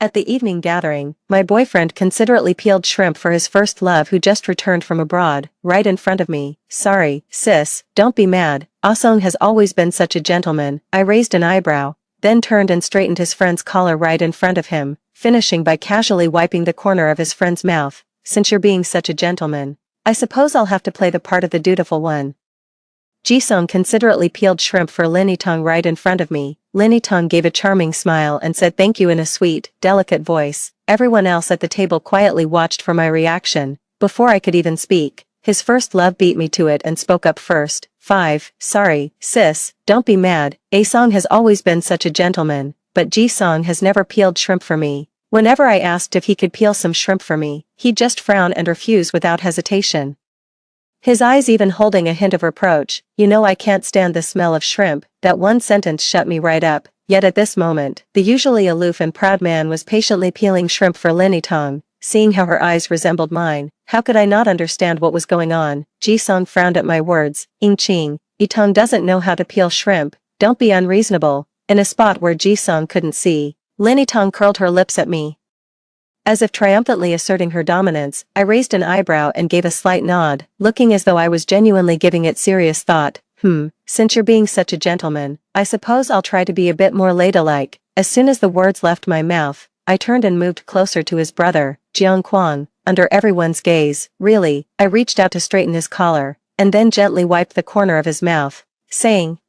At the evening gathering, my boyfriend considerately peeled shrimp for his first love who just returned from abroad, right in front of me. Sorry, sis, don't be mad. Ah-sung has always been such a gentleman. I raised an eyebrow, then turned and straightened his friend's collar right in front of him, finishing by casually wiping the corner of his friend's mouth. Since you're being such a gentleman, I suppose I'll have to play the part of the dutiful one. Jisung considerately peeled shrimp for Linny Tong right in front of me. Linny Tong gave a charming smile and said thank you in a sweet, delicate voice. Everyone else at the table quietly watched for my reaction. Before I could even speak, his first love beat me to it and spoke up first. 5. Sorry, sis, don't be mad. A-song has always been such a gentleman, but Ji-song has never peeled shrimp for me. Whenever I asked if he could peel some shrimp for me, he'd just frown and refuse without hesitation. His eyes even holding a hint of reproach. You know I can't stand the smell of shrimp. That one sentence shut me right up. Yet at this moment, the usually aloof and proud man was patiently peeling shrimp for Linny Tong. Seeing how her eyes resembled mine, how could I not understand what was going on? Ji-song frowned at my words. Ching, Yi-tong doesn't know how to peel shrimp. Don't be unreasonable. In a spot where Ji-song couldn't see, Linny Tong curled her lips at me. As if triumphantly asserting her dominance, I raised an eyebrow and gave a slight nod, looking as though I was genuinely giving it serious thought. Since you're being such a gentleman, I suppose I'll try to be a bit more ladylike. As soon as the words left my mouth, I turned and moved closer to his brother, Jiang Kwang, under everyone's gaze. Really, I reached out to straighten his collar, and then gently wiped the corner of his mouth, saying,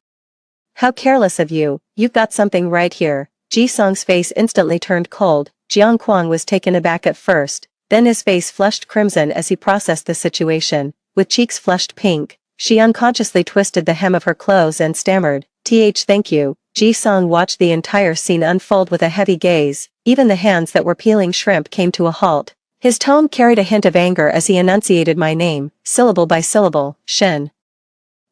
"How careless of you, you've got something right here." Ji-song's face instantly turned cold. Jiang Kwang was taken aback at first, then his face flushed crimson as he processed the situation. With cheeks flushed pink, she unconsciously twisted the hem of her clothes and stammered, Thank you." Ji-song watched the entire scene unfold with a heavy gaze. Even the hands that were peeling shrimp came to a halt. His tone carried a hint of anger as he enunciated my name, syllable by syllable, Shen.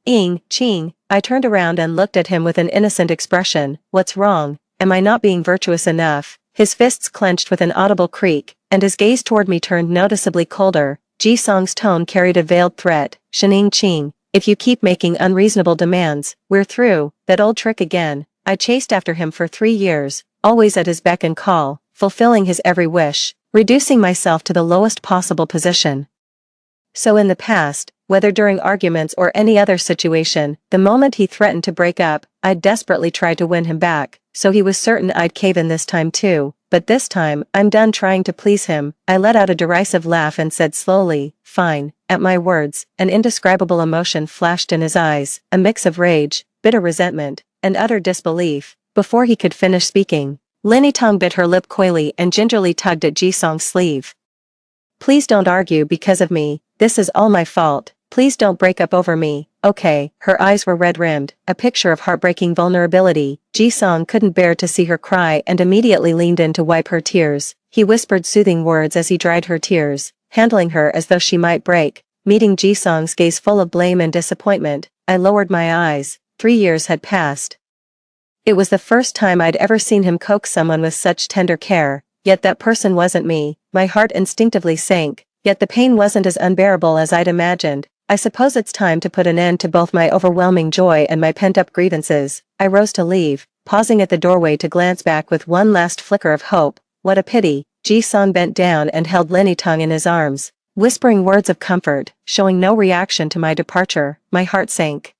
Ching. I turned around and looked at him with an innocent expression. What's wrong? Am I not being virtuous enough? His fists clenched with an audible creak, and his gaze toward me turned noticeably colder. Ji-song's tone carried a veiled threat. Ching, if you keep making unreasonable demands, we're through. That old trick again. I chased after him for 3 years, always at his beck and call, fulfilling his every wish, reducing myself to the lowest possible position. So in the past, whether during arguments or any other situation, the moment he threatened to break up, I'd desperately try to win him back, so he was certain I'd cave in this time too. But this time, I'm done trying to please him. I let out a derisive laugh and said slowly, fine. At my words, an indescribable emotion flashed in his eyes, a mix of rage, bitter resentment, and utter disbelief. Before he could finish speaking, Linny Tong bit her lip coyly and gingerly tugged at Ji-song's sleeve. Please don't argue because of me. This is all my fault. Please don't break up over me, okay? Her eyes were red-rimmed, a picture of heartbreaking vulnerability. Ji-song couldn't bear to see her cry and immediately leaned in to wipe her tears. He whispered soothing words as he dried her tears, handling her as though she might break. Meeting Ji-song's gaze full of blame and disappointment, I lowered my eyes. 3 years had passed. It was the first time I'd ever seen him coax someone with such tender care, yet that person wasn't me. My heart instinctively sank, yet the pain wasn't as unbearable as I'd imagined. I suppose it's time to put an end to both my overwhelming joy and my pent-up grievances. I rose to leave, pausing at the doorway to glance back with one last flicker of hope. What a pity. Ji-song bent down and held Linny Tong in his arms, whispering words of comfort, showing no reaction to my departure. My heart sank,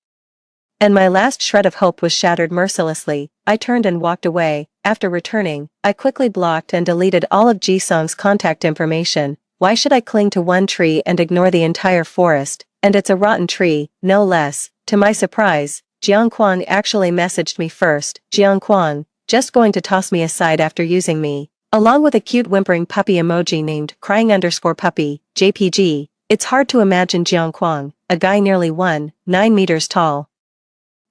and my last shred of hope was shattered mercilessly. I turned and walked away. After returning, I quickly blocked and deleted all of Ji-song's contact information. Why should I cling to one tree and ignore the entire forest? And it's a rotten tree, no less. To my surprise, Jiang Kwang actually messaged me first. Jiang Kwang, just going to toss me aside after using me, along with a cute whimpering puppy emoji named crying_puppy, JPG. It's hard to imagine Jiang Kwang, a guy nearly 1.9 meters tall,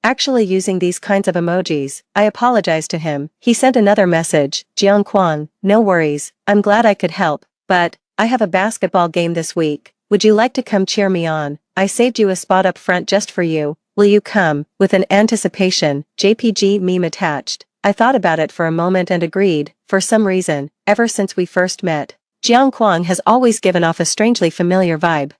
actually using these kinds of emojis. I apologized to him. He sent another message. Jiang Kwang, no worries, I'm glad I could help, but I have a basketball game this week. Would you like to come cheer me on? I saved you a spot up front just for you. Will you come? With an anticipation, JPG meme attached. I thought about it for a moment and agreed. For some reason, ever since we first met, Jiang Kwang has always given off a strangely familiar vibe.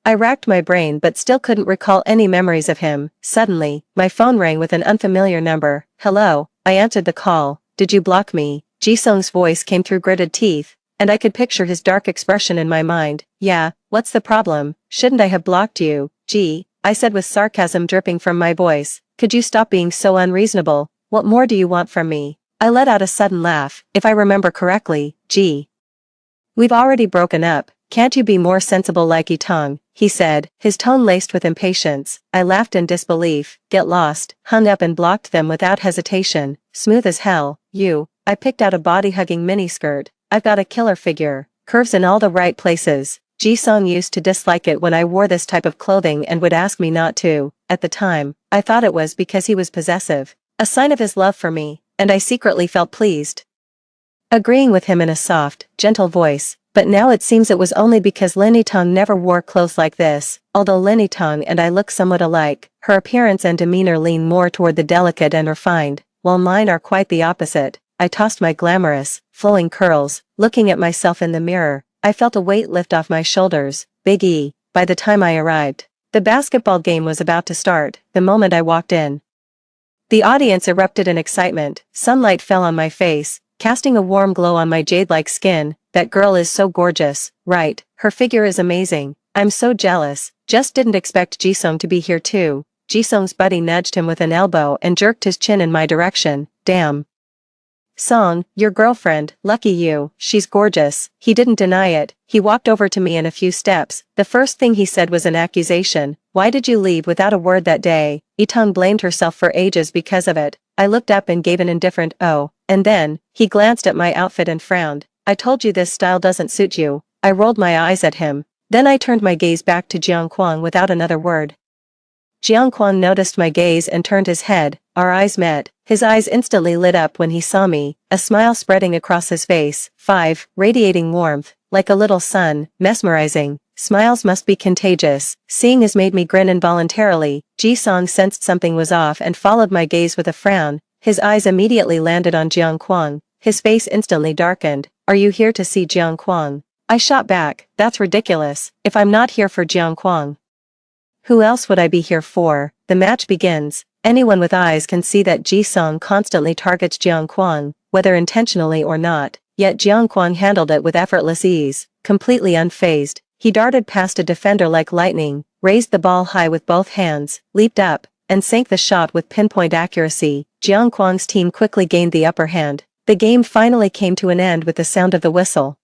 I racked my brain but still couldn't recall any memories of him. Suddenly, my phone rang with an unfamiliar number. Hello, I answered the call. Did you block me? Jisung's voice came through gritted teeth, and I could picture his dark expression in my mind. Yeah, what's the problem? Shouldn't I have blocked you? Gee, I said with sarcasm dripping from my voice. Could you stop being so unreasonable? What more do you want from me? I let out a sudden laugh. If I remember correctly, gee. We've already broken up. Can't you be more sensible like Itong? He said, his tone laced with impatience. I laughed in disbelief. Get lost, hung up and blocked them without hesitation. Smooth as hell. You. I picked out a body-hugging miniskirt. I've got a killer figure. Curves in all the right places. Jisung used to dislike it when I wore this type of clothing and would ask me not to. At the time, I thought it was because he was possessive. A sign of his love for me, and I secretly felt pleased. Agreeing with him in a soft, gentle voice, but now it seems it was only because Lin Yitong never wore clothes like this. Although Lin Yitong and I look somewhat alike, her appearance and demeanor lean more toward the delicate and refined, while mine are quite the opposite. I tossed my glamorous, flowing curls, looking at myself in the mirror. I felt a weight lift off my shoulders. Big E. By the time I arrived, the basketball game was about to start, the moment I walked in. The audience erupted in excitement. Sunlight fell on my face, casting a warm glow on my jade-like skin. That girl is so gorgeous, right? Her figure is amazing. I'm so jealous. Just didn't expect Jisung to be here too. Jisung's buddy nudged him with an elbow and jerked his chin in my direction. Damn. Song, your girlfriend, lucky you, she's gorgeous. He didn't deny it. He walked over to me in a few steps. The first thing he said was an accusation. Why did you leave without a word that day? Itong blamed herself for ages because of it. I looked up and gave an indifferent oh, and then, he glanced at my outfit and frowned. I told you this style doesn't suit you. I rolled my eyes at him. Then I turned my gaze back to Jiang Kwang without another word. Jiang Kwang noticed my gaze and turned his head. Our eyes met. His eyes instantly lit up when he saw me, a smile spreading across his face. 5. Radiating warmth, like a little sun, mesmerizing. Smiles must be contagious. Seeing his made me grin involuntarily. Ji-song sensed something was off and followed my gaze with a frown. His eyes immediately landed on Jiang Kwang. His face instantly darkened. Are you here to see Jiang Kwang? I shot back. That's ridiculous. If I'm not here for Jiang Kwang, who else would I be here for? The match begins. Anyone with eyes can see that Ji-sung constantly targets Jiang Kwang, whether intentionally or not, yet Jiang Kwang handled it with effortless ease, completely unfazed. He darted past a defender like lightning, raised the ball high with both hands, leaped up, and sank the shot with pinpoint accuracy. Jiang Kwang's team quickly gained the upper hand. The game finally came to an end with the sound of the whistle.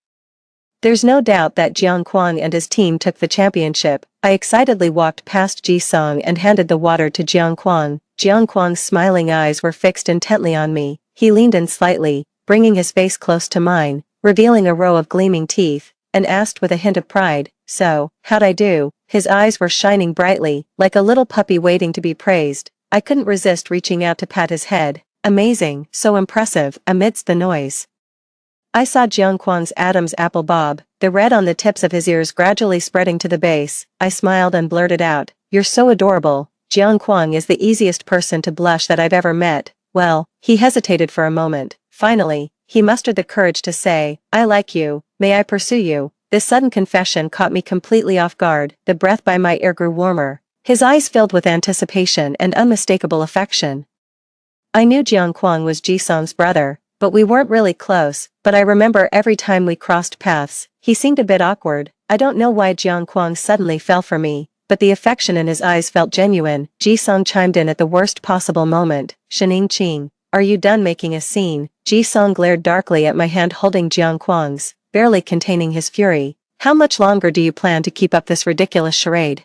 There's no doubt that Jiang Kwang and his team took the championship. I excitedly walked past Ji-sung and handed the water to Jiang Kwang. Jiang Kwang's smiling eyes were fixed intently on me. He leaned in slightly, bringing his face close to mine, revealing a row of gleaming teeth, and asked with a hint of pride, "So, how'd I do?" His eyes were shining brightly, like a little puppy waiting to be praised. I couldn't resist reaching out to pat his head. Amazing, so impressive, amidst the noise. I saw Jiang Kwang's Adam's apple bob, the red on the tips of his ears gradually spreading to the base. I smiled and blurted out, "You're so adorable." Jiang Kwang is the easiest person to blush that I've ever met. Well, he hesitated for a moment. Finally, he mustered the courage to say, "I like you. May I pursue you?" This sudden confession caught me completely off guard. The breath by my ear grew warmer. His eyes filled with anticipation and unmistakable affection. I knew Jiang Kwang was Ji-sung's brother, but we weren't really close. But I remember every time we crossed paths, he seemed a bit awkward. I don't know why Jiang Kwang suddenly fell for me, but the affection in his eyes felt genuine. Ji-sung chimed in at the worst possible moment. "Shening Qing, are you done making a scene?" Ji-sung glared darkly at my hand holding Jiang Kwang's, barely containing his fury. "How much longer do you plan to keep up this ridiculous charade?"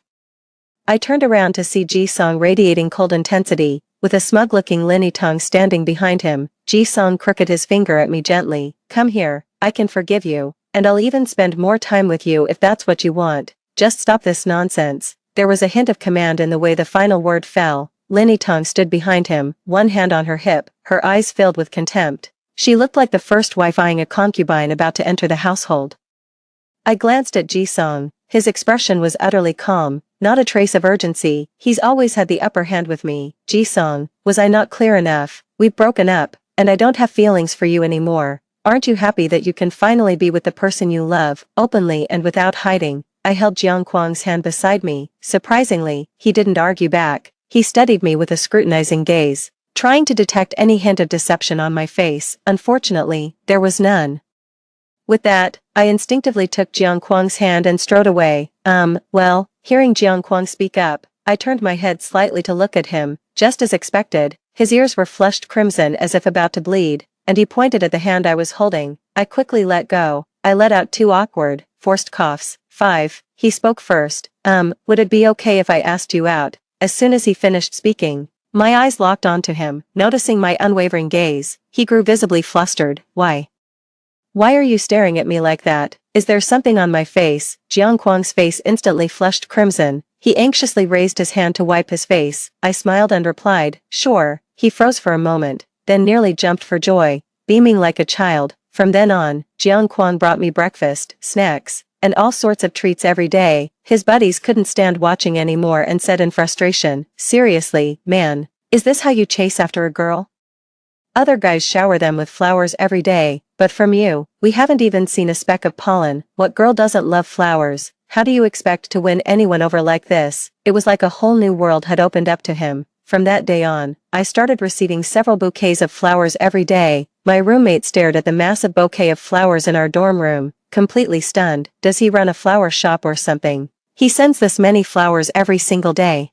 I turned around to see Ji-sung radiating cold intensity, with a smug-looking Lin Yitong standing behind him. Ji-sung crooked his finger at me gently. "Come here, I can forgive you, and I'll even spend more time with you if that's what you want. Just stop this nonsense." There was a hint of command in the way the final word fell. Lin Yitong stood behind him, one hand on her hip, her eyes filled with contempt. She looked like the first wife eyeing a concubine about to enter the household. I glanced at Ji-sung. His expression was utterly calm, not a trace of urgency. He's always had the upper hand with me. Ji-sung, was I not clear enough? We've broken up, and I don't have feelings for you anymore. Aren't you happy that you can finally be with the person you love, openly and without hiding? I held Jiang Kwang's hand beside me. Surprisingly, he didn't argue back. He studied me with a scrutinizing gaze. trying to detect any hint of deception on my face. Unfortunately, there was none. With that, I instinctively took Jiang Kwang's hand and strode away. Well, hearing Jiang Kwang speak up, I turned my head slightly to look at him, just as expected. His ears were flushed crimson as if about to bleed, and he pointed at the hand I was holding. I quickly let go. I let out 2 awkward, forced coughs. 5. He spoke first. Would it be okay if I asked you out? As soon as he finished speaking, my eyes locked onto him. Noticing my unwavering gaze, he grew visibly flustered. Why? Why are you staring at me like that? Is there something on my face? Jiang Kwang's face instantly flushed crimson. He anxiously raised his hand to wipe his face. I smiled and replied, sure. He froze for a moment, then nearly jumped for joy, beaming like a child. From then on, Jiang Kwang brought me breakfast, snacks, and all sorts of treats every day. His buddies couldn't stand watching anymore and said in frustration, seriously, man, is this how you chase after a girl? Other guys shower them with flowers every day, but from you, we haven't even seen a speck of pollen. What girl doesn't love flowers? How do you expect to win anyone over like this? It was like a whole new world had opened up to him. From that day on, I started receiving several bouquets of flowers every day. My roommate stared at the massive bouquet of flowers in our dorm room, completely stunned. Does he run a flower shop or something? He sends this many flowers every single day.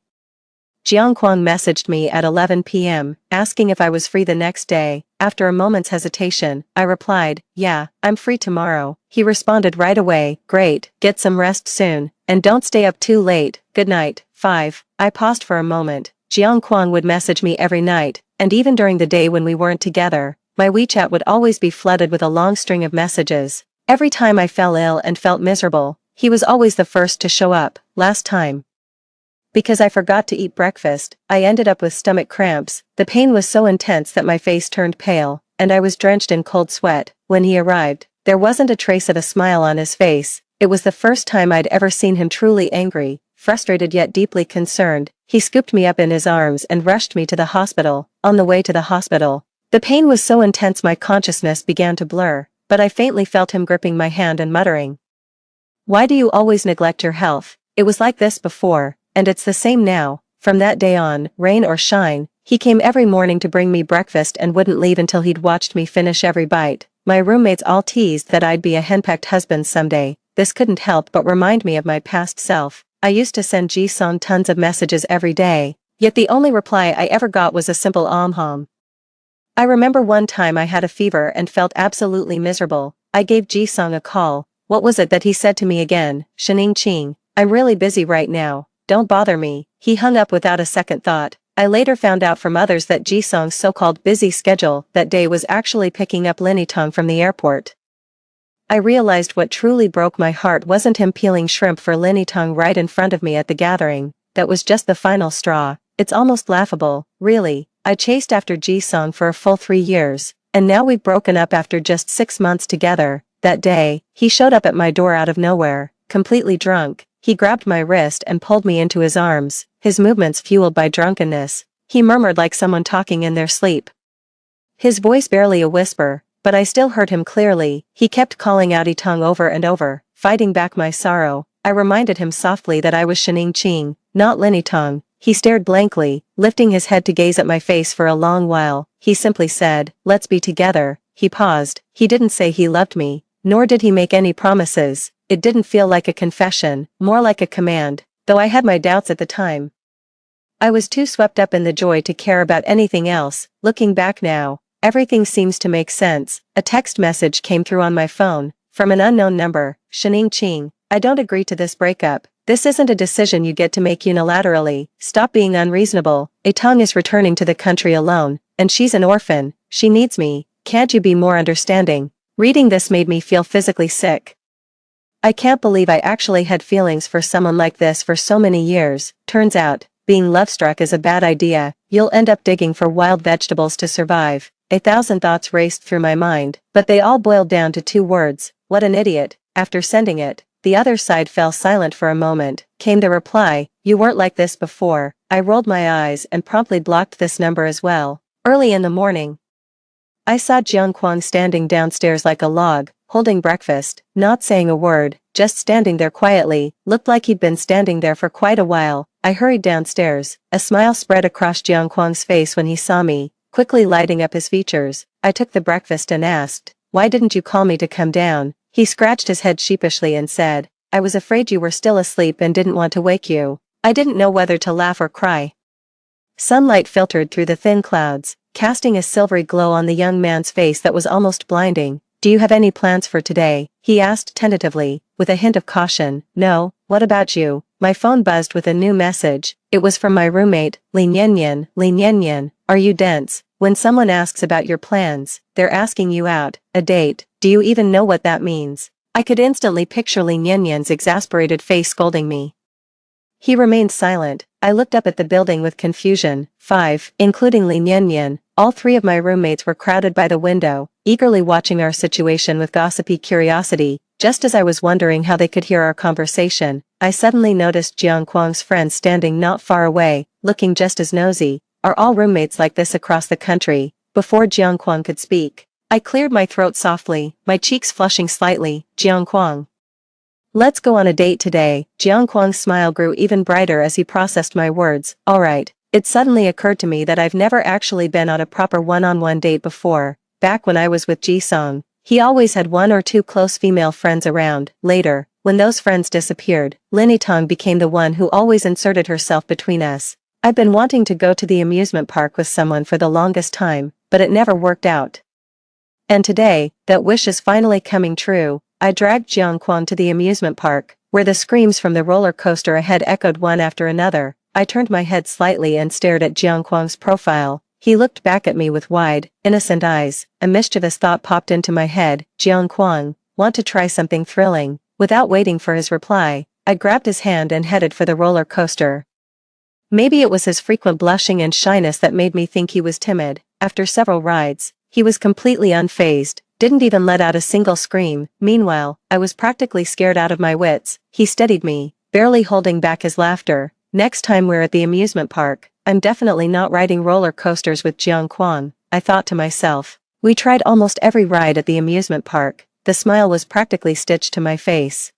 Jiang Kwang messaged me at 11 p.m., asking if I was free the next day. After a moment's hesitation, I replied, yeah, I'm free tomorrow. He responded right away, great, get some rest soon, and don't stay up too late, good night. 5. I paused for a moment. Jiang Kwang would message me every night, and even during the day when we weren't together. My WeChat would always be flooded with a long string of messages. Every time I fell ill and felt miserable, he was always the first to show up. Last time, because I forgot to eat breakfast, I ended up with stomach cramps. The pain was so intense that my face turned pale, and I was drenched in cold sweat. When he arrived, there wasn't a trace of a smile on his face. It was the first time I'd ever seen him truly angry, frustrated yet deeply concerned. He scooped me up in his arms and rushed me to the hospital. On the way to the hospital, the pain was so intense my consciousness began to blur, but I faintly felt him gripping my hand and muttering, why do you always neglect your health? It was like this before. And it's the same now. From that day on, rain or shine, he came every morning to bring me breakfast and wouldn't leave until he'd watched me finish every bite. My roommates all teased that I'd be a henpecked husband someday. This couldn't help but remind me of my past self. I used to send Ji-sung tons of messages every day, yet the only reply I ever got was a simple hom. I remember one time I had a fever and felt absolutely miserable. I gave Ji-sung a call. What was it that he said to me again? Shaning Ching, I'm really busy right now. Don't bother me. He hung up without a second thought. I later found out from others that Ji-sung's so-called busy schedule that day was actually picking up Lini Tong from the airport. I realized what truly broke my heart wasn't him peeling shrimp for Lini Tong right in front of me at the gathering. That was just the final straw. It's almost laughable, really. I chased after Ji-sung for a full 3 years, and now we've broken up after just 6 months together. That day, he showed up at my door out of nowhere, completely drunk. He grabbed my wrist and pulled me into his arms, his movements fueled by drunkenness. He murmured like someone talking in their sleep. His voice barely a whisper, but I still heard him clearly. He kept calling out Itong over and over, fighting back my sorrow. I reminded him softly that I was Shaning Ching, not Lini Tong. He stared blankly, lifting his head to gaze at my face for a long while. He simply said, let's be together. He paused. He didn't say he loved me, nor did he make any promises. It didn't feel like a confession, more like a command, though I had my doubts at the time. I was too swept up in the joy to care about anything else. Looking back now, everything seems to make sense. A text message came through on my phone, from an unknown number. Shaning Ching, I don't agree to this breakup. This isn't a decision you get to make unilaterally. Stop being unreasonable. Itong is returning to the country alone, and she's an orphan. She needs me. Can't you be more understanding? Reading this made me feel physically sick. I can't believe I actually had feelings for someone like this for so many years. Turns out, being love-struck is a bad idea. You'll end up digging for wild vegetables to survive. 1,000 thoughts raced through my mind, but they all boiled down to 2 words. What an idiot. After sending it, the other side fell silent for a moment. Came the reply, you weren't like this before. I rolled my eyes and promptly blocked this number as well. Early in the morning, I saw Jiang Kwang standing downstairs like a log, holding breakfast, not saying a word, just standing there quietly. Looked like he'd been standing there for quite a while. I hurried downstairs. A smile spread across Jiang Kwang's face when he saw me, quickly lighting up his features. I took the breakfast and asked, "Why didn't you call me to come down?" He scratched his head sheepishly and said, "I was afraid you were still asleep and didn't want to wake you." I didn't know whether to laugh or cry. Sunlight filtered through the thin clouds, casting a silvery glow on the young man's face that was almost blinding. "Do you have any plans for today?" he asked tentatively, with a hint of caution. "No, what about you?" My phone buzzed with a new message. It was from my roommate, Li Nianyan. "Li Nianyan, are you dense? When someone asks about your plans, they're asking you out, a date. Do you even know what that means?" I could instantly picture Li Nianyan's exasperated face scolding me. He remained silent. I looked up at the building with confusion. 5, including Li Nianyan, all 3 of my roommates were crowded by the window, eagerly watching our situation with gossipy curiosity. Just as I was wondering how they could hear our conversation, I suddenly noticed Jiang Kwang's friend standing not far away, looking just as nosy. "Are all roommates like this across the country?" Before Jiang Kwang could speak, I cleared my throat softly, my cheeks flushing slightly. "Jiang Kwang, let's go on a date today." Jiang Kwang's smile grew even brighter as he processed my words. "Alright." It suddenly occurred to me that I've never actually been on a proper one-on-one date before. Back when I was with Ji-sung, he always had 1 or 2 close female friends around. Later, when those friends disappeared, Lin Tong became the one who always inserted herself between us. I've been wanting to go to the amusement park with someone for the longest time, but it never worked out. And today, that wish is finally coming true. I dragged Jiang Kwang to the amusement park, where the screams from the roller coaster ahead echoed one after another. I turned my head slightly and stared at Jiang Kwang's profile. He looked back at me with wide, innocent eyes. A mischievous thought popped into my head. "Jiang Kwang, want to try something thrilling?" Without waiting for his reply, I grabbed his hand and headed for the roller coaster. Maybe it was his frequent blushing and shyness that made me think he was timid. After several rides, he was completely unfazed, didn't even let out a single scream. Meanwhile, I was practically scared out of my wits. He steadied me, barely holding back his laughter. "Next time we're at the amusement park, I'm definitely not riding roller coasters with Jiang Kwang," I thought to myself. We tried almost every ride at the amusement park. The smile was practically stitched to my face.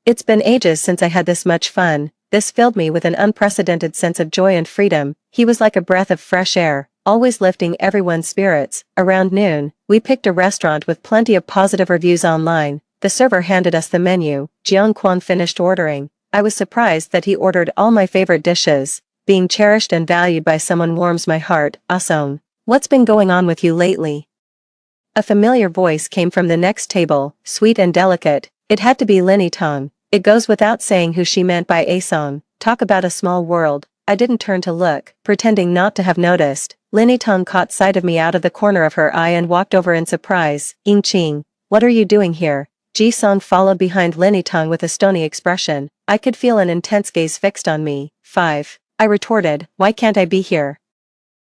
It's been ages since I had this much fun. This filled me with an unprecedented sense of joy and freedom. He was like a breath of fresh air, always lifting everyone's spirits. Around noon, we picked a restaurant with plenty of positive reviews online. The server handed us the menu. Jiang Kwang finished ordering. I was surprised that he ordered all my favorite dishes. Being cherished and valued by someone warms my heart. "Asong, what's been going on with you lately?" A familiar voice came from the next table, sweet and delicate. It had to be Lin Tong. It goes without saying who she meant by Asong. Talk about a small world. I didn't turn to look, pretending not to have noticed. Lin Tong caught sight of me out of the corner of her eye and walked over in surprise. "Ying Qing, what are you doing here?" Ji-sung followed behind Lin Tong with a stony expression. I could feel an intense gaze fixed on me. 5. I retorted, "Why can't I be here?"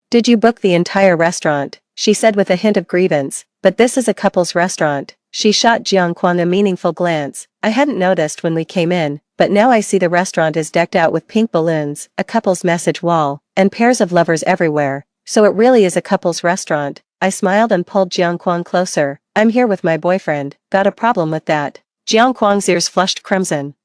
"Did you book the entire restaurant?" she said with a hint of grievance. "But this is a couple's restaurant." She shot Jiang Kwang a meaningful glance. I hadn't noticed when we came in, but now I see the restaurant is decked out with pink balloons, a couple's message wall, and pairs of lovers everywhere. So it really is a couple's restaurant. I smiled and pulled Jiang Kwang closer. "I'm here with my boyfriend. Got a problem with that?" Jiang Kwang's ears flushed crimson.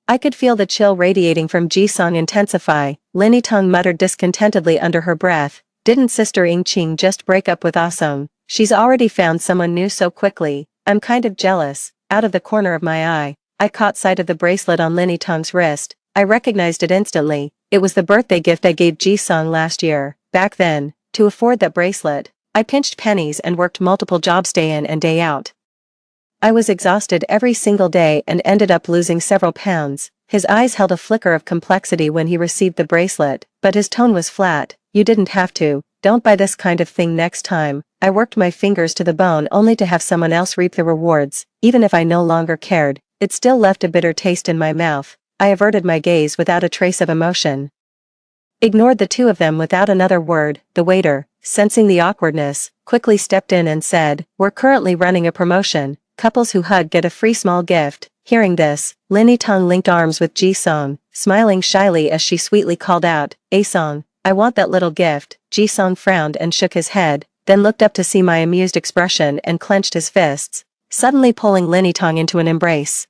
I could feel the chill radiating from Ji-sung intensify. Lin Tong muttered discontentedly under her breath. "Didn't Sister Ying Qing just break up with Asong? She's already found someone new so quickly. I'm kind of jealous." Out of the corner of my eye, I caught sight of the bracelet on Lin Tong's wrist. I recognized it instantly. It was the birthday gift I gave Ji-sung last year. Back then, to afford that bracelet, I pinched pennies and worked multiple jobs day in and day out. I was exhausted every single day and ended up losing several pounds. His eyes held a flicker of complexity when he received the bracelet, but his tone was flat. "You didn't have to. Don't buy this kind of thing next time." I worked my fingers to the bone only to have someone else reap the rewards. Even if I no longer cared, it still left a bitter taste in my mouth. I averted my gaze without a trace of emotion. Ignored the two of them without another word. The waiter, sensing the awkwardness, quickly stepped in and said, "We're currently running a promotion. Couples who hug get a free small gift." Hearing this, Lin Tong linked arms with Ji-sung, smiling shyly as she sweetly called out, "Asong, I want that little gift." Ji-sung frowned and shook his head, then looked up to see my amused expression and clenched his fists, suddenly pulling Lin Tong into an embrace.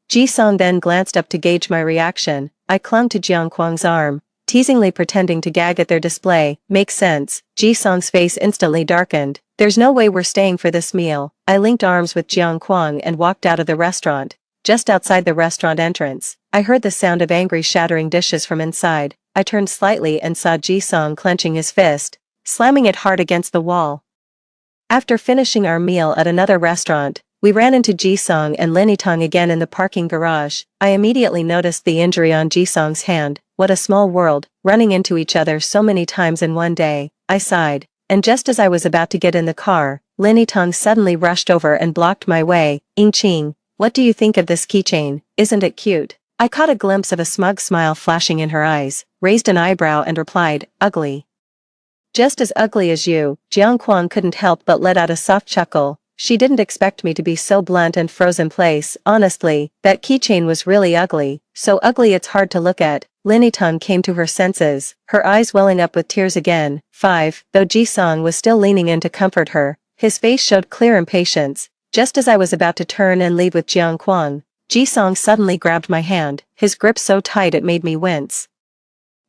Ji-sung then glanced up to gauge my reaction. I clung to Jiang Kwang's arm, teasingly pretending to gag at their display. Makes sense. Ji Song's face instantly darkened. There's no way we're staying for this meal. I linked arms with Jiang Kwang and walked out of the restaurant. Just outside the restaurant entrance, I heard the sound of angry shattering dishes from inside. I turned slightly and saw Ji Song clenching his fist, slamming it hard against the wall. After finishing our meal at another restaurant, we ran into Ji Song and Lin Yitong again in the parking garage. I immediately noticed the injury on Ji Song's hand. What a small world, running into each other so many times in one day. I sighed, and just as I was about to get in the car, Lin Yitong suddenly rushed over and blocked my way. Ching, what do you think of this keychain? Isn't it cute? I caught a glimpse of a smug smile flashing in her eyes, raised an eyebrow and replied, ugly. Just as ugly as you. Jiang Kwang couldn't help but let out a soft chuckle. She didn't expect me to be so blunt and froze in place. Honestly, that keychain was really ugly, so ugly it's hard to look at. Lin Yitong came to her senses, her eyes welling up with tears again. 5. Though Ji Song was still leaning in to comfort her, his face showed clear impatience. Just as I was about to turn and leave with Jiang Kwang, Ji Song suddenly grabbed my hand, his grip so tight it made me wince.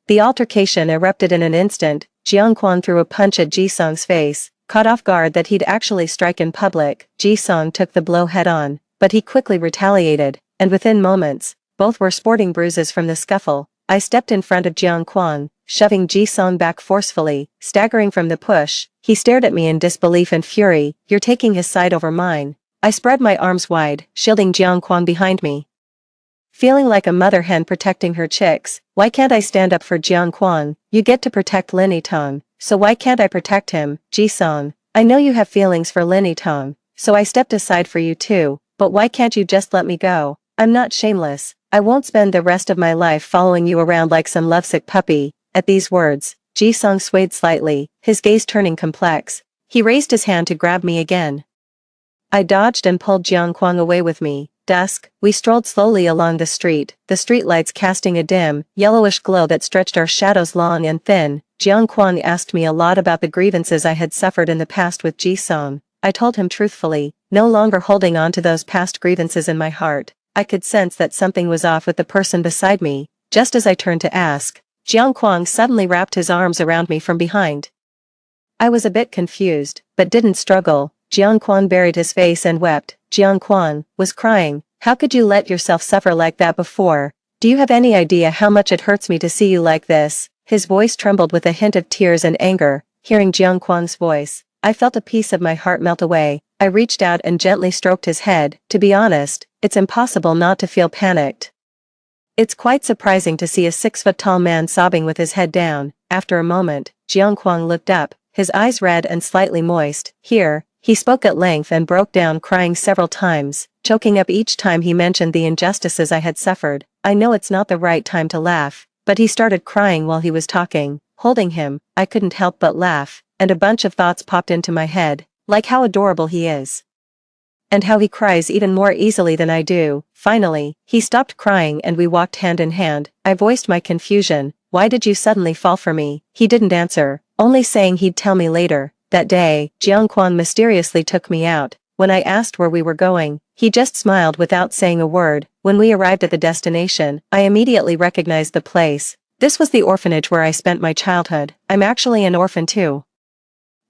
The altercation erupted in an instant. Jiang Kwang threw a punch at Ji Song's face, caught off guard that he'd actually strike in public. Ji Song took the blow head-on, but he quickly retaliated, and within moments, both were sporting bruises from the scuffle. I stepped in front of Jiang Kwang, shoving Ji Song back forcefully. Staggering from the push, he stared at me in disbelief and fury. You're taking his side over mine. I spread my arms wide, shielding Jiang Kwang behind me. Feeling like a mother hen protecting her chicks. Why can't I stand up for Jiang Kwang? You get to protect Lin Yitong, so why can't I protect him? Ji Song, I know you have feelings for Lin Yitong, so I stepped aside for you too, but why can't you just let me go? I'm not shameless. I won't spend the rest of my life following you around like some lovesick puppy. At these words, Ji Song swayed slightly, his gaze turning complex. He raised his hand to grab me again. I dodged and pulled Jiang Kwang away with me. Dusk, we strolled slowly along the streetlights casting a dim, yellowish glow that stretched our shadows long and thin. Jiang Kwang asked me a lot about the grievances I had suffered in the past with Ji Song. I told him truthfully, no longer holding on to those past grievances in my heart. I could sense that something was off with the person beside me. Just as I turned to ask, Jiang Kwang suddenly wrapped his arms around me from behind. I was a bit confused, but didn't struggle. Jiang Kwang buried his face and wept. Jiang Kwang was crying. How could you let yourself suffer like that before? Do you have any idea how much it hurts me to see you like this? His voice trembled with a hint of tears and anger. Hearing Jiang Kwang's voice, I felt a piece of my heart melt away. I reached out and gently stroked his head. To be honest, it's impossible not to feel panicked. It's quite surprising to see a 6-foot-tall man sobbing with his head down. After a moment, Jiang Kwang looked up, his eyes red and slightly moist. Here, he spoke at length and broke down crying several times, choking up each time he mentioned the injustices I had suffered. I know it's not the right time to laugh, but he started crying while he was talking. Holding him, I couldn't help but laugh, and a bunch of thoughts popped into my head, like how adorable he is. And how he cries even more easily than I do. Finally, he stopped crying and we walked hand in hand. I voiced my confusion. Why did you suddenly fall for me? He didn't answer, only saying he'd tell me later. That day, Jiang Kwang mysteriously took me out. When I asked where we were going, he just smiled without saying a word. When we arrived at the destination, I immediately recognized the place. This was the orphanage where I spent my childhood. I'm actually an orphan too.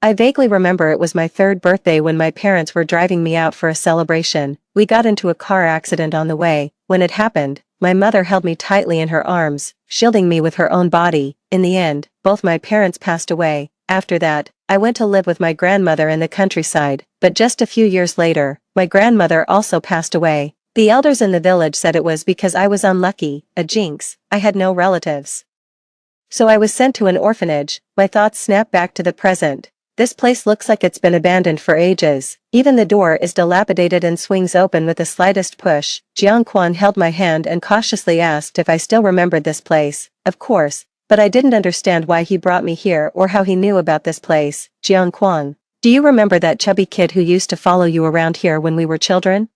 I vaguely remember it was my 3rd birthday when my parents were driving me out for a celebration. We got into a car accident on the way. When it happened, my mother held me tightly in her arms, shielding me with her own body. In the end, both my parents passed away. After that, I went to live with my grandmother in the countryside, but just a few years later, my grandmother also passed away. The elders in the village said it was because I was unlucky, a jinx. I had no relatives. So I was sent to an orphanage. My thoughts snapped back to the present. This place looks like it's been abandoned for ages. Even the door is dilapidated and swings open with the slightest push. Jiang Kwang held my hand and cautiously asked if I still remembered this place. Of course, but I didn't understand why he brought me here or how he knew about this place. Jiang Kwang, do you remember that chubby kid who used to follow you around here when we were children?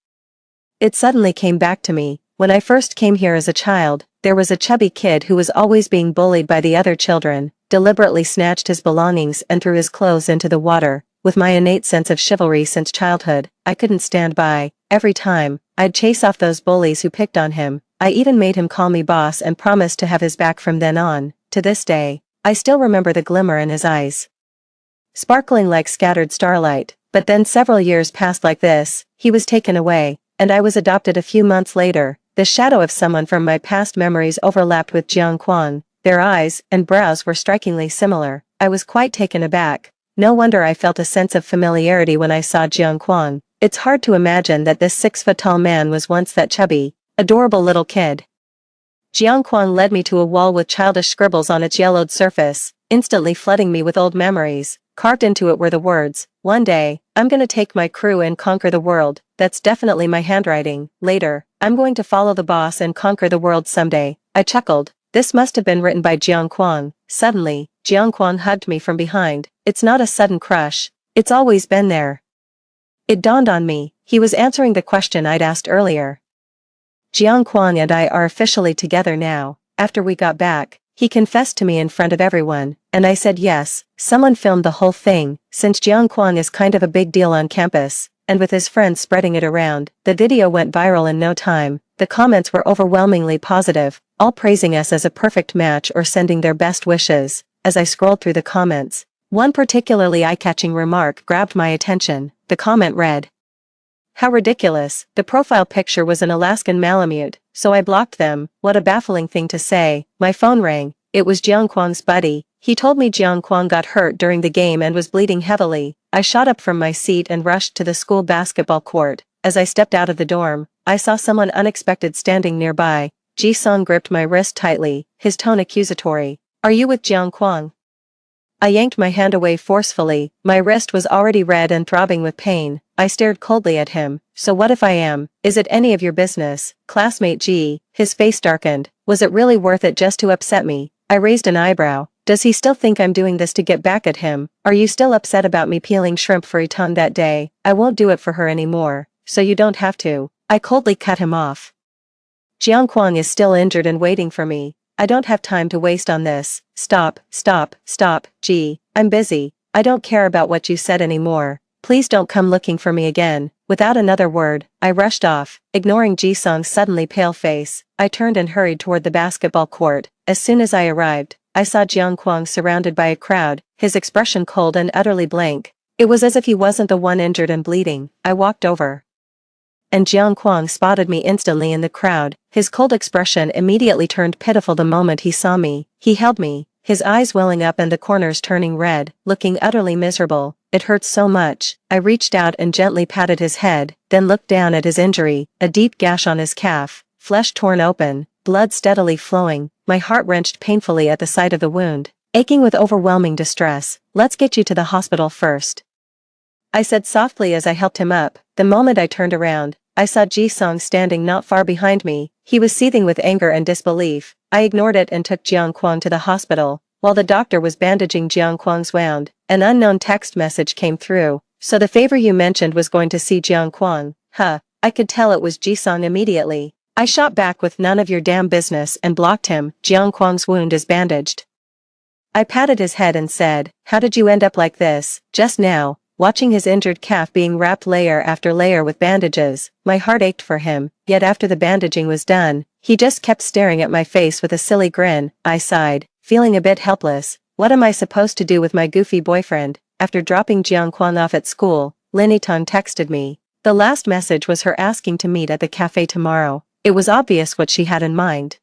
It suddenly came back to me. When I first came here as a child, there was a chubby kid who was always being bullied by the other children, deliberately snatched his belongings and threw his clothes into the water. With my innate sense of chivalry since childhood, I couldn't stand by. Every time, I'd chase off those bullies who picked on him. I even made him call me boss and promised to have his back from then on. To this day, I still remember the glimmer in his eyes, sparkling like scattered starlight. But then several years passed like this, he was taken away, and I was adopted a few months later. The shadow of someone from my past memories overlapped with Jiang Quan. Their eyes and brows were strikingly similar. I was quite taken aback. No wonder I felt a sense of familiarity when I saw Jiang Quan. It's hard to imagine that this 6-foot-tall man was once that chubby, adorable little kid. Jiang Quan led me to a wall with childish scribbles on its yellowed surface, instantly flooding me with old memories. Carved into it were the words, "One day, I'm gonna take my crew and conquer the world." That's definitely my handwriting. Later, "I'm going to follow the boss and conquer the world someday." I chuckled. This must have been written by Jiang Quan. Suddenly, Jiang Quan hugged me from behind. It's not a sudden crush. It's always been there. It dawned on me, he was answering the question I'd asked earlier. Jiang Quan and I are officially together now. After we got back, he confessed to me in front of everyone, and I said yes. Someone filmed the whole thing, since Jiang Quan is kind of a big deal on campus, and with his friends spreading it around, the video went viral in no time. The comments were overwhelmingly positive, all praising us as a perfect match or sending their best wishes. As I scrolled through the comments, one particularly eye-catching remark grabbed my attention. The comment read, "How ridiculous." The profile picture was an Alaskan Malamute, so I blocked them. What a baffling thing to say. My phone rang. It was Jiang Quan's buddy. He told me Jiang Quan got hurt during the game and was bleeding heavily. I shot up from my seat and rushed to the school basketball court. As I stepped out of the dorm, I saw someone unexpected standing nearby. Ji-sung gripped my wrist tightly, his tone accusatory. "Are you with Jiang Quan?" I yanked my hand away forcefully. My wrist was already red and throbbing with pain. I stared coldly at him. "So what if I am? Is it any of your business?" Classmate G, his face darkened. Was it really worth it just to upset me? I raised an eyebrow. Does he still think I'm doing this to get back at him? Are you still upset about me peeling shrimp for Itan that day? I won't do it for her anymore, so you don't have to. I coldly cut him off. Jiang Quan is still injured and waiting for me. I don't have time to waste on this. Stop, G. I'm busy. I don't care about what you said anymore. Please don't come looking for me again. Without another word, I rushed off, ignoring Ji-sung's suddenly pale face. I turned and hurried toward the basketball court. As soon as I arrived, I saw Jiang Quan surrounded by a crowd, his expression cold and utterly blank. It was as if he wasn't the one injured and bleeding. I walked over, and Jiang Quan spotted me instantly in the crowd. His cold expression immediately turned pitiful the moment he saw me. He held me, his eyes welling up and the corners turning red, looking utterly miserable. It hurt so much. I reached out and gently patted his head, then looked down at his injury, a deep gash on his calf, flesh torn open, blood steadily flowing. My heart wrenched painfully at the sight of the wound, aching with overwhelming distress. "Let's get you to the hospital first," I said softly as I helped him up. The moment I turned around, I saw Ji-sung standing not far behind me. He was seething with anger and disbelief. I ignored it and took Jiang Quan to the hospital. While the doctor was bandaging Jiang Quan's wound, an unknown text message came through. "So the favor you mentioned was going to see Jiang Quan, huh?" I could tell it was Ji-sung immediately. I shot back with "None of your damn business" and blocked him. "Jiang Quan's wound is bandaged." I patted his head and said, "How did you end up like this?" Just now, watching his injured calf being wrapped layer after layer with bandages, my heart ached for him. Yet after the bandaging was done, he just kept staring at my face with a silly grin. I sighed, feeling a bit helpless. What am I supposed to do with my goofy boyfriend? After dropping Jiang Quan off at school, Lin Yitong texted me. The last message was her asking to meet at the cafe tomorrow. It was obvious what she had in mind.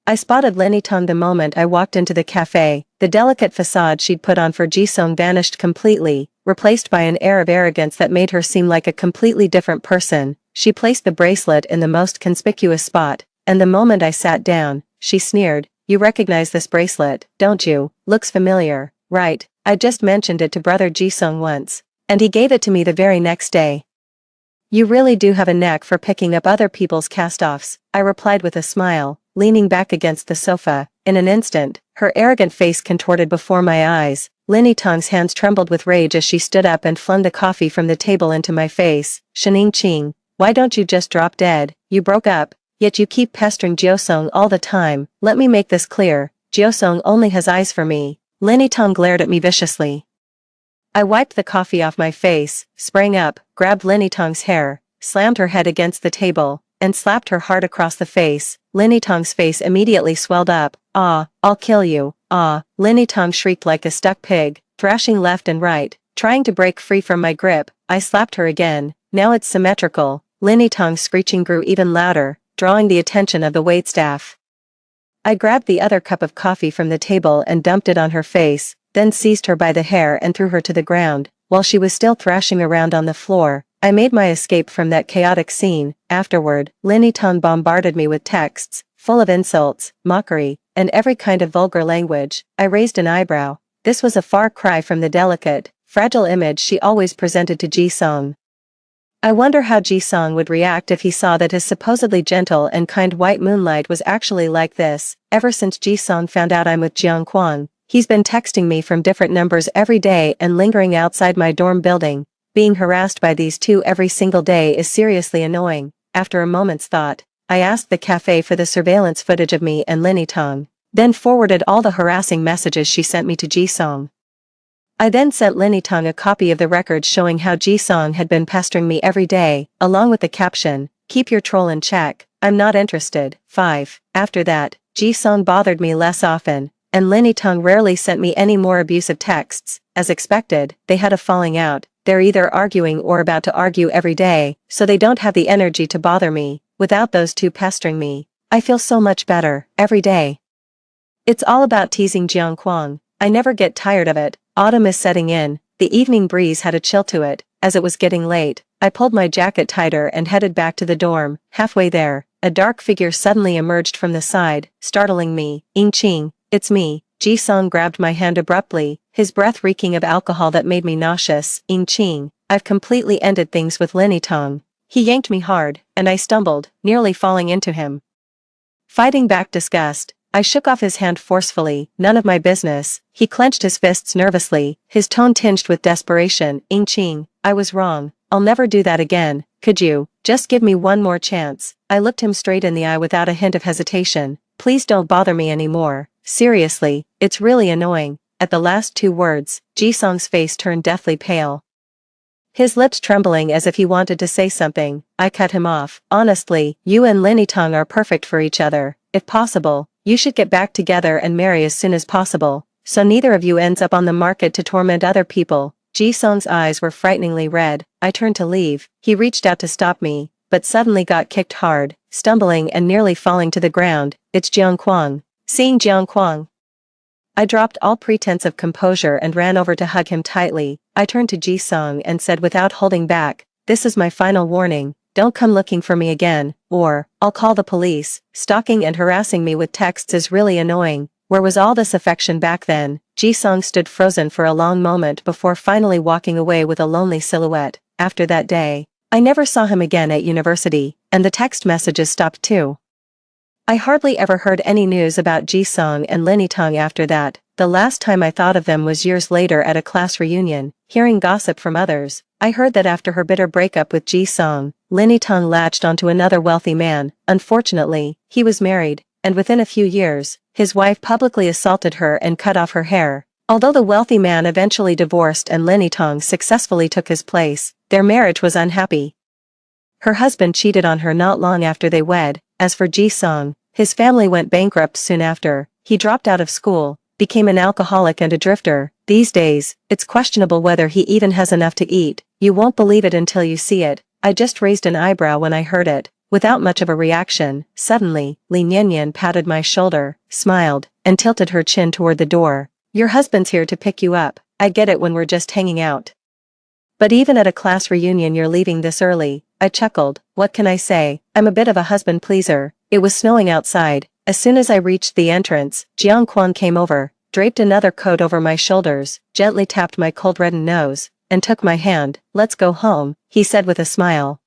I spotted Lin Yitong the moment I walked into the cafe. The delicate facade she'd put on for Ji-sung vanished completely, replaced by an air of arrogance that made her seem like a completely different person. She placed the bracelet in the most conspicuous spot, and the moment I sat down, she sneered, "You recognize this bracelet, don't you? Looks familiar, right? I just mentioned it to brother Ji-sung once, and he gave it to me the very next day." "You really do have a knack for picking up other people's cast-offs," I replied with a smile, leaning back against the sofa. In an instant, her arrogant face contorted before my eyes. Lin Yitong's hands trembled with rage as she stood up and flung the coffee from the table into my face. "Shanning Ching, why don't you just drop dead? You broke up, yet you keep pestering Jiosung all the time. Let me make this clear, Jiosung only has eyes for me." Lin Yitong glared at me viciously. I wiped the coffee off my face, sprang up, grabbed Lin Yitong's hair, slammed her head against the table. and slapped her hard across the face. Linny Tong's face immediately swelled up. "Ah, I'll kill you, ah," Linny Tong shrieked like a stuck pig, thrashing left and right, trying to break free from my grip. I slapped her again. Now it's symmetrical. Linny Tong's screeching grew even louder, drawing the attention of the waitstaff. I grabbed the other cup of coffee from the table and dumped it on her face, then seized her by the hair and threw her to the ground. While she was still thrashing around on the floor, I made my escape from that chaotic scene. Afterward, Linny Tong bombarded me with texts, full of insults, mockery, and every kind of vulgar language. I raised an eyebrow. This was a far cry from the delicate, fragile image she always presented to Ji-sung. I wonder how Ji-sung would react if he saw that his supposedly gentle and kind white moonlight was actually like this. Ever since Ji-sung found out I'm with Jiang Kwang, he's been texting me from different numbers every day and lingering outside my dorm building. Being harassed by these two every single day is seriously annoying. After a moment's thought, I asked the cafe for the surveillance footage of me and Linny Tong, then forwarded all the harassing messages she sent me to Ji-sung. I then sent Linny Tong a copy of the records showing how Ji-sung had been pestering me every day, along with the caption, "Keep your troll in check, I'm not interested." 5. After that, Ji-sung bothered me less often, and Linny Tong rarely sent me any more abusive texts. As expected, they had a falling out. They're either arguing or about to argue every day, so they don't have the energy to bother me. Without those two pestering me, I feel so much better, every day. It's all about teasing Jiang Kwang. I never get tired of it. Autumn is setting in. The evening breeze had a chill to it. As it was getting late, I pulled my jacket tighter and headed back to the dorm. Halfway there, a dark figure suddenly emerged from the side, startling me. "Ching, it's me." Ji-sung grabbed my hand abruptly, his breath reeking of alcohol that made me nauseous. "Ching, I've completely ended things with Linny Tong." He yanked me hard, and I stumbled, nearly falling into him. Fighting back disgust, I shook off his hand forcefully. "None of my business." He clenched his fists nervously, his tone tinged with desperation. "Ching, I was wrong. I'll never do that again. Could you just give me one more chance?" I looked him straight in the eye without a hint of hesitation. "Please don't bother me anymore. Seriously, it's really annoying." At the last two words, Ji-sung's face turned deathly pale, his lips trembling as if he wanted to say something. I cut him off. "Honestly, you and Linny Tong are perfect for each other. If possible, you should get back together and marry as soon as possible, so neither of you ends up on the market to torment other people." Ji-sung's eyes were frighteningly red. I turned to leave. He reached out to stop me, but suddenly got kicked hard, stumbling and nearly falling to the ground. "It's Jiang Kwang." Seeing Jiang Kwang, I dropped all pretense of composure and ran over to hug him tightly. I turned to Ji-sung and said without holding back, "This is my final warning. Don't come looking for me again, or I'll call the police." Stalking and harassing me with texts is really annoying. Where was all this affection back then? Ji-sung stood frozen for a long moment before finally walking away with a lonely silhouette. After that day, I never saw him again at university, and the text messages stopped too. I hardly ever heard any news about Ji-sung and Linny Tong after that. The last time I thought of them was years later at a class reunion. Hearing gossip from others, I heard that after her bitter breakup with Ji-sung, Linny Tong latched onto another wealthy man. Unfortunately, he was married, and within a few years, his wife publicly assaulted her and cut off her hair. Although the wealthy man eventually divorced and Linny Tong successfully took his place, their marriage was unhappy. Her husband cheated on her not long after they wed. As for Ji-sung, his family went bankrupt soon after. He dropped out of school, became an alcoholic and a drifter. These days, it's questionable whether he even has enough to eat. You won't believe it until you see it. I just raised an eyebrow when I heard it. Without much of a reaction, suddenly, Li Nianyan patted my shoulder, smiled, and tilted her chin toward the door. "Your husband's here to pick you up. I get it when we're just hanging out. But even at a class reunion you're leaving this early." I chuckled. What can I say? I'm a bit of a husband pleaser. It was snowing outside. As soon as I reached the entrance, Jiang Kwang came over, draped another coat over my shoulders, gently tapped my cold reddened nose, and took my hand. "Let's go home," he said with a smile.